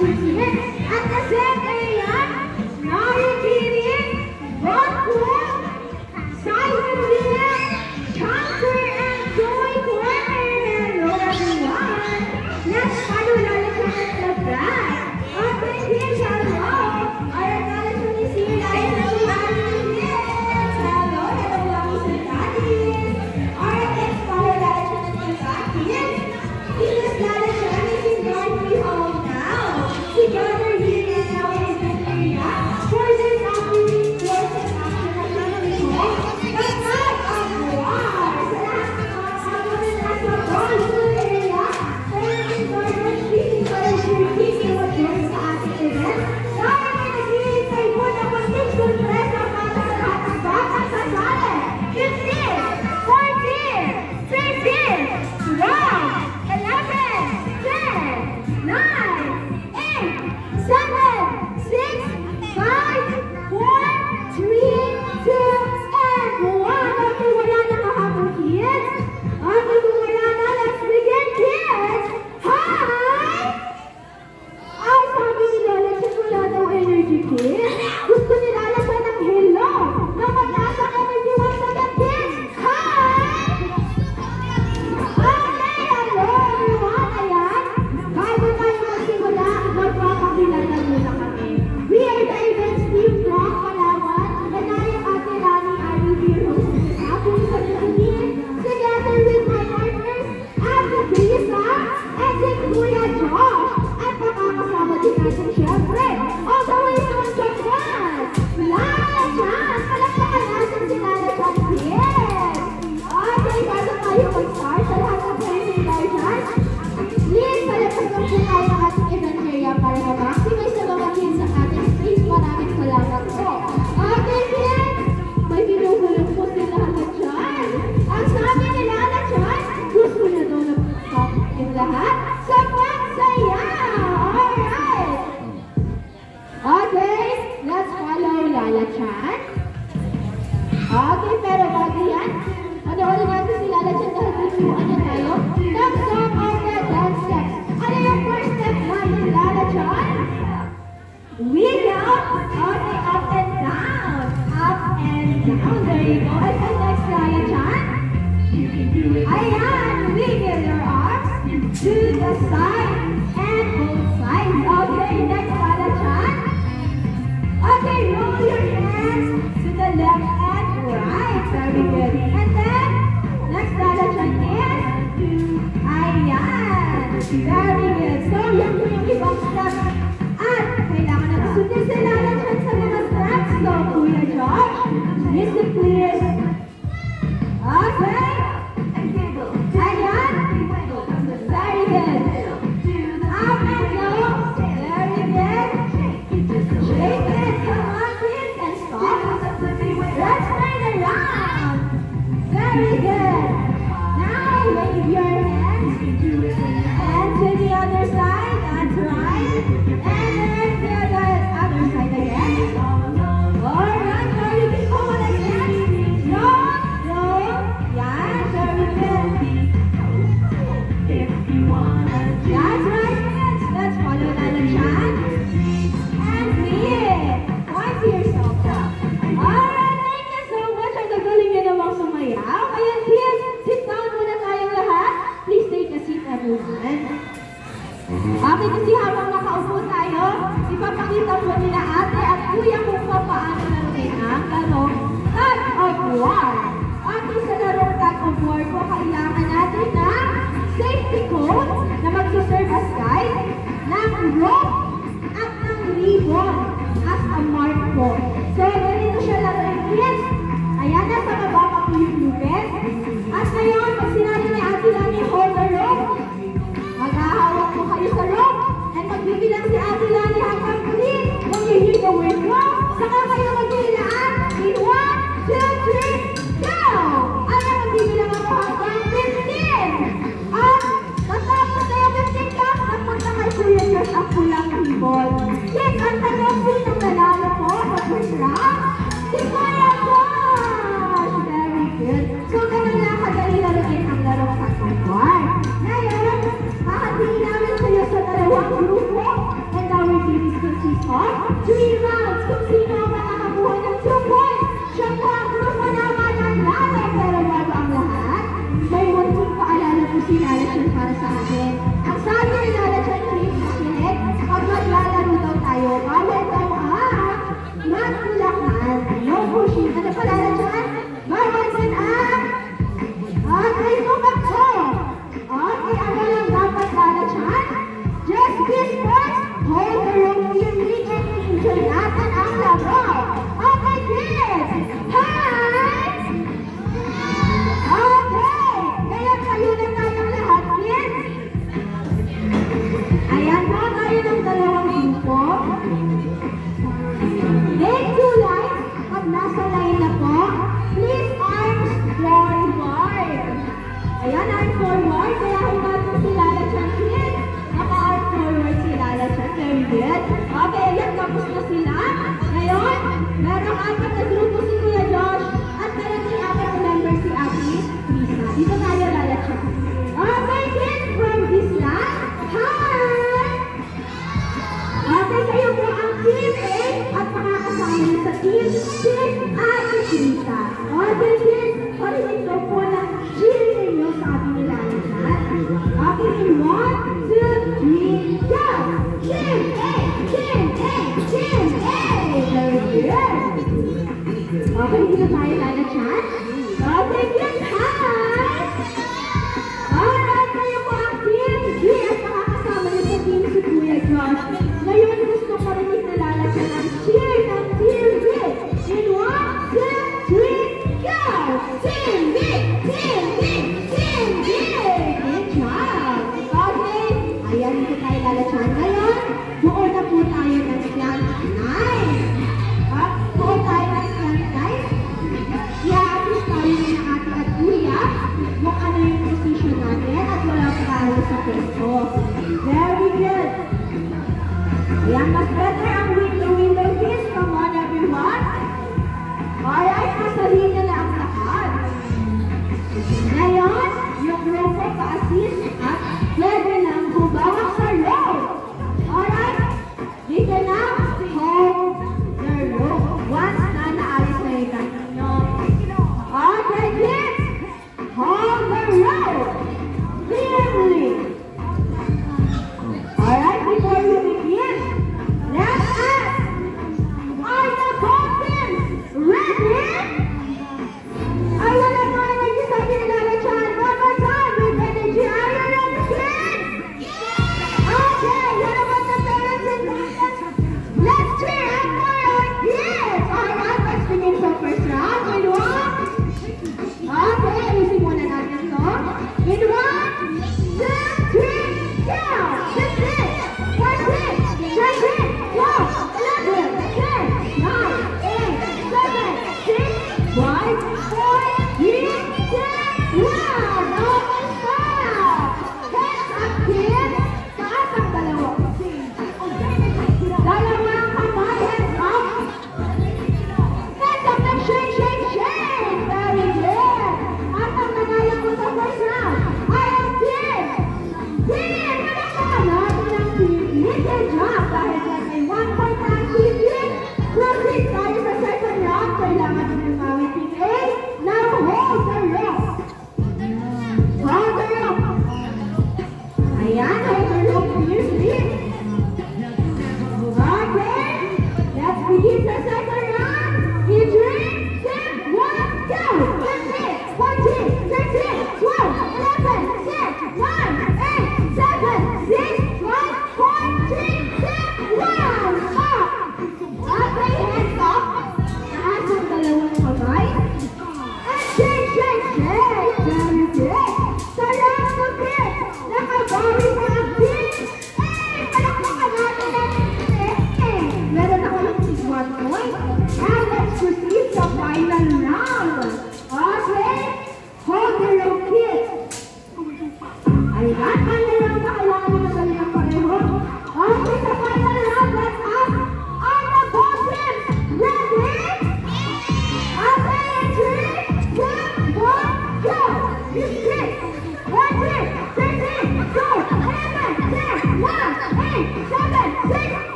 At the same area, Narikiri, Rodwood, Simon William, Counter, and Joy Corner. Hello everyone! Let's follow Lalakyan at the back. Okay, please, hello! Our Lalakyan is here. Hello, mommies and daddies. Alright, let's follow Lalakyan at the back, kids. Because Lalakyan is going to be home now. Together here is now in the area for this afternoon course and action activity home. But not of war. So that's a ball to the area. Kaya yung garden feeling para shooting yung mag-join sa ating event. Dahil may naghihintay po na kunting surpresa para sa lahat ng batang kasali. 15, 14, 13, 12, 11, 10, 9, 8, 7, 6, 5, 4, 3, 2, and 1. Okay, wala na kahapon, kids. Okay, kung wala na, let's begin, kids. Hi! Ay, sabi ni Lola, siya wala daw energy, kids. Gusto ni Lola siya ng hello. Na mataas ang energy once again, kids. Hi! Okay, hello everyone. Ayan. Bago tayo magsimula, magpapakilala muna kami. We are the events team from Palawan, and I am Ate Rani, I will be your hostess this afternoon, together with my partners, Ate Lisa, and si Kuya Josh. At makakasama din natin syempre, all the way from Japan, Lala Chan. Palakpakan natin si Lala Chan, yes! Okay, bago tayo mag-start sa lahat ng present tayo dyan, please, palagpagan po tayo ng ating event area para ma-maximize sa mga kids ang ating space. Maraming salamat po. Okay, kids, may pinuhulong po sila lahat dyan. Ang sabi ni Lala Chan, gusto na daw na yung lahat sa pagsaya. Alright! Okay, let's follow Lala Chan. Okay, pero bago yan, panoorin natin si Lala Chan dahil tutuan niya tayo ng song of the dance steps. Ano yung first step natin, Lala Chan? Wiggle, okay, up and down. Up and down, there you go. And then next, Lala Chan. Ayan, wiggle your arms to the side and both sides. Okay, next, Lala Chan. Okay, roll your hands to the left and right. Very good. And then, next Lala Chan is, ayan. Very good. So, yan po yung ibang steps. At, kailangan na sundin si Lala Chan sa mga steps. So, Kuya Josh, listen please. Okay. Ayan. Very good. Up and down. Very good. Shake it. Come on, kids. And stop. Let's turn around. Very good. Now, wave your hands. And to the other side. That's right. And then to the other side again. Alright, very good. Come on again. Roll. Yeah, very good. That's right, kids. Let's follow Lala Chan. And lift. Point to yourself up. Alright, thank you so much. Ang gagaling nyo namang sumayaw. Ayan, kids, sit down muna tayong lahat. Please take a seat, everyone. Okay, kasi habang nakaupo tayo, ipapakita po nila ate at kuya kung paano natin ang larong tug of war. Okay, sa larong tug of war po, kailangan natin ng safety coat na magsuserve as guide, ng rope at ng ribbon as a mark po. So, ganito siya laruin, kids. Ayan, nasa baba pa po yung lupin. At ngayon, pag sinabi ni Ate Lani, hold the rope, maghahawak po kayo sa rope, and magbibilang si Ate Lani hanggang huli. When you hear the word go, saka kayo magbibilaan in 1, 2, 3, go! Ayan, magbibilang ako hanggang 15. At tatapos na yung 15 cups, napunta kay Kuya Josh ang pulang ribbon. Kids, ang tanong sinong nanalo po sa first round? Si Kuya Josh! Very good. So, ganun lang kadali laruin ang larong tug of war. Ngayon, hahatiin namin kayo sa dalawang grupo. And consists of 3 rounds. Kung sino ang makakakuha ng 2 points, siya po ang grupo naman ng lalo. Pero bago ang lahat, may munting paalala po si Lala Chan para sa atin. Ang sabi ni Lala Chan, please makinig, pag maglalaro daw tayo, bawal daw magtulakan. No pushing. Ano pa, Lala Chan? Bawal din ay tumakbo. Okay, ano lang dapat, Lala Chan? Just this first, hold the rope firmly and enjoy natin ang laro. Okay, kids! Hi! Okay! Kaya kayo na tayong lahat, kids. Ayan po, tayo ng dalawang grupo. Make 2 lines. Pag nasa line na po, please arms forward. Ayan, arm forward. Kaya humatong si Lala Chan, kids. Naka-arm forward si Lala Chan. Very good. Okay, ayan, tapos na sila. Ngayon, merong 4 na grupo si Kuya Josh at meron si 4 na member si Ate Risa. Dito tayo, Lala Chan. Okay, kids, from this line. Hi! Okay, kayo po ang Team A at makakasama niyo sa Team C at Risa. Okay, kids, parinig daw po na cheering ninyo sa ating ni Lala Chan. Okay, in 1, 2, 3, go! Team A! Team A! Team A! Very good! Okay, dito tayo, Lala Chan. Okay, kids, hi! Alright, kayo po ang Team B at makakasama niyo sa Team si Kuya Josh. Ngayon, gusto ko rin ni Lala Chan ang cheer ng Team B. In 1, 2, 3, go! Team B! Team B! Team B! Good job! Okay, ayan dito tayo, Lala Chan. Ngayon, buo na po tayo ng slant 9. Buo tayo ng slant 9. I-assist tayo ng ate at kuya kung ano yung position natin at wala pa tayo sa peso. Very good! Ayan, mas better ang window kiss. Come on, everyone. Alright, nasa linya na ang lahat. Ngayon, yung grupo pa-assist at pwede nang bumawak sa rope. Alright, dito na, hold the rope. Once na naalis na yung kanino. Okay, kids, hold the rope. Firmly. Alright, before we begin, let's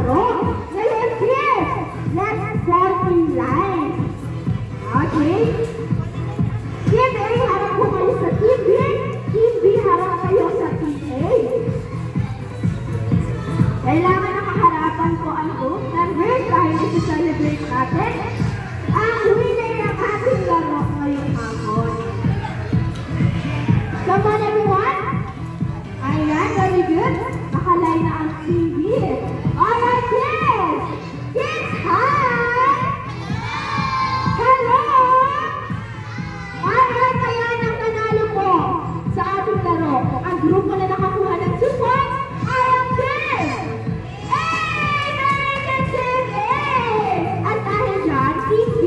laro. Ngayon, kids, let's form in line. Okay? Team A, harap po kayo sa Team B. Team B, harap kayo sa Team A. Kailangan nakaharapan ko ang group members dahil isi-celebrate natin ang winner ng ating laro ngayong hapon. Come on, everyone! Ayan, very good. Nakalay na ang Team B. Alright, kids! Kids, hi! Hello! Alright, ayan ang nanalo po sa ating laro. Ang grupo na nakakuha ng 2 points ay ang Team A! Very good, Team A! At dahil dyan, Team B,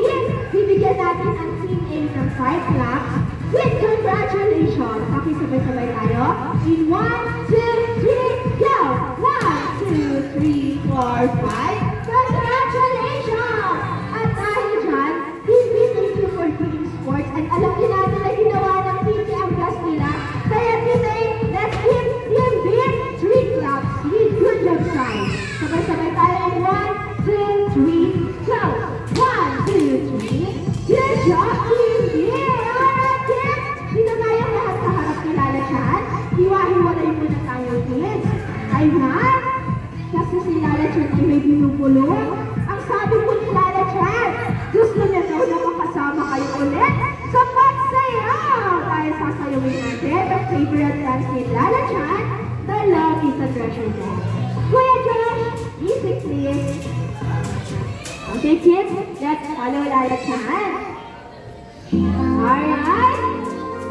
bibigyan natin ang Team A ng 5 claps with congratulations. Pakisabay-sabay tayo. In 1, 2, 3, go! 1, 2, 3, 4, 5. Congratulations! At dahil dyan, Team B, thank you for doing sports. And alam niyo natin na ginawa ng Team B ang best nila. Kaya Team A, let's give Team B 3 claps with good job sign. Sabay-sabay tayo in 1, 2, 3, go! 1, 2, 3. Good job, Team B! Alright, kids! Dito tayo lahat sa harap ni Lala Chan. Hiwa-hiwalay muna tayo, kids. Ayan! Kasi si Lala Chan ay may binubulong. Ang sabi po ni Lala Chan, gusto niya daw na makasama kayo ulit sa pagsayaw! Dahil sasayawin natin ang favorite dance ni Lala Chan, The Love is a Treasure Dance. Kuya Josh, music please! Okay, kids, let's follow Lala Chan. Alright,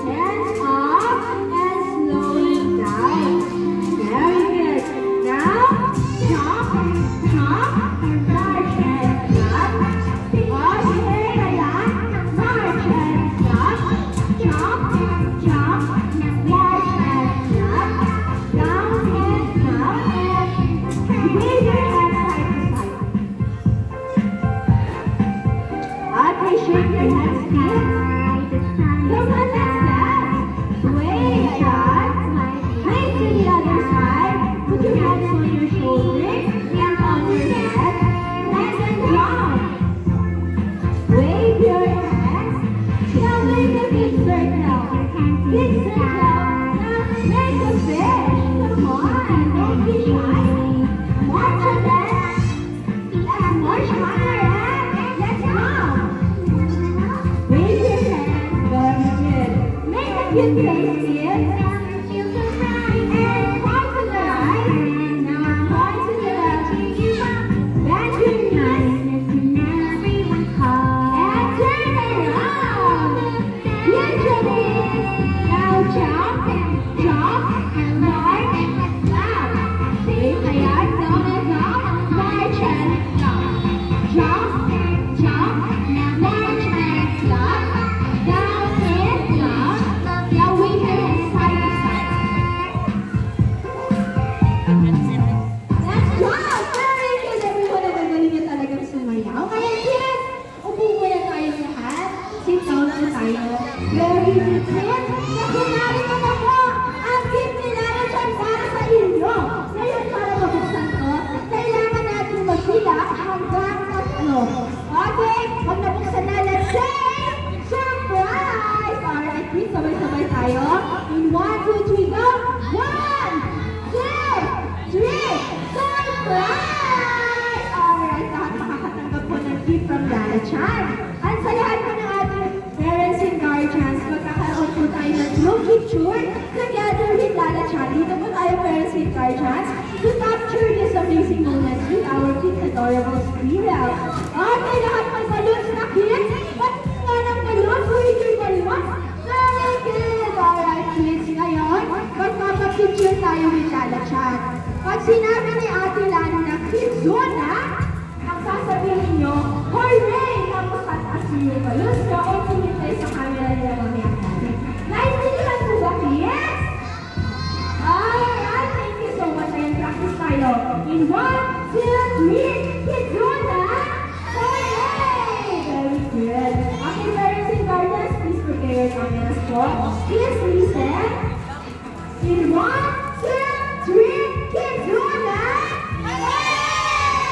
hands up and slowly down. Very good. Now, jump, march and jump. Okay, ayan. March and jump, march and jump. Down and up and wave your hands side to side. Okay, shake your hands, kids. Come on, let's dance. Sway, ayan. Sway to the other side. Put your hands on your shoulders and on your head. Nice and jump. Wave your hands. Now make a big circle. Big circle. Now make a fish. Come on, don't be shy. March on that. March higher and let's go. Wave your hands. Very good. Make a good face, kids. And point to the right. Now point to the left. Bend your knees. And turn around. Good job. Now jump, march, jump. Wait, ayan, down and up. March and jump. Jump, march and jump. Down and jump. Now wave your hands side to side. Let's jump! Very good, everyone. Nagagaling niya talagang sumayaw. Kaya kids, upo muna tayo lahat. Sit down na tayo. Very good, kids. Kasi narito na po ang gift ni Lala Chan para sa inyo. Ngayon, para mabuksan ko, kailangan natin magbilang hanggang 3. Okay? Pag nabuksan na, let's say, surprise! Alright, please, sabay-sabay tayo. In 1, 2, 3, go! 1, 2, 3, surprise! Alright, lahat makakatanggap po ng gift from Lala Chan. At sa lahat po ng ating parents and guardians, magkakaroon po tayo ng group picture together with Lala Chan. Dito po tayo, parents and guardians, to capture this amazing moment with our cute, adorable squirrel. Okay, lahat may balloons na, kids. Pati nga ng balloons, with your balloons. Very good. Alright, kids. Ngayon, magpapapicture tayo with Lala Chan. Pag sinabi ni Ate Lani na Kidzona, ang sasabihin nyo, hooray! Tapos tataas yung balloons ko o tumintay sa camera nila mamaya natin. Naintindihan mo ba, kids? Alright, thank you so much. Ayan, practice tayo. In 1, 2, 3, Kidzona! Hooray! Very good. Okay, parents and guardians, please prepare your cameras po. Please listen. In 1, 2, 3, Kidzona! Hooray!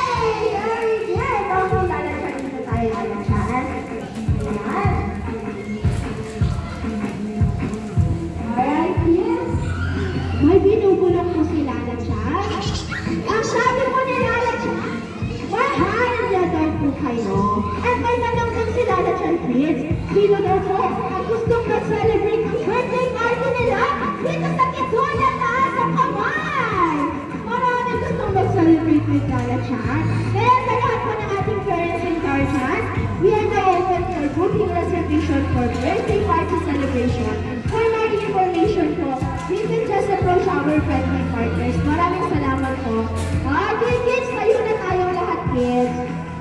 kayo. At may tanong din sila na dyan, kids. Sino daw po ang gustong mag-celebrate ng birthday party nila dito sa Kizuna taas ang kamay? Maraming gustong mag-celebrate with Lala Chan. Kaya sa lahat po ng ating parents and guardians, we are now open for booking reservation for birthday party celebration. For more information po, you can just approach our friendly partners. Maraming salamat po. Okay, kids, tayo na tayong lahat, kids.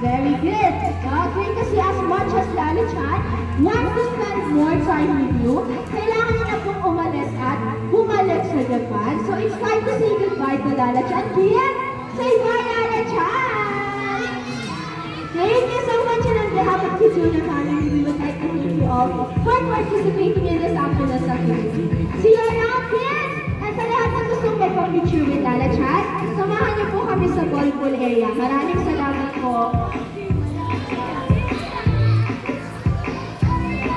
Very good. Okay, kasi as much as Lala Chan wants to spend more time with you, kailangan niya na pong umalis at bumalik sa Japan. So it's time to say goodbye to Lala Chan. Kids, say bye, Lala Chan! Thank you so much, and on behalf of Kizuna family, we would like to thank you all for participating in this afternoon's activity. See you around, kids! At sa lahat ng gustong magpa-picture with Lala Chan, samahan niyo po kami sa ball pool area. Maraming salamat po.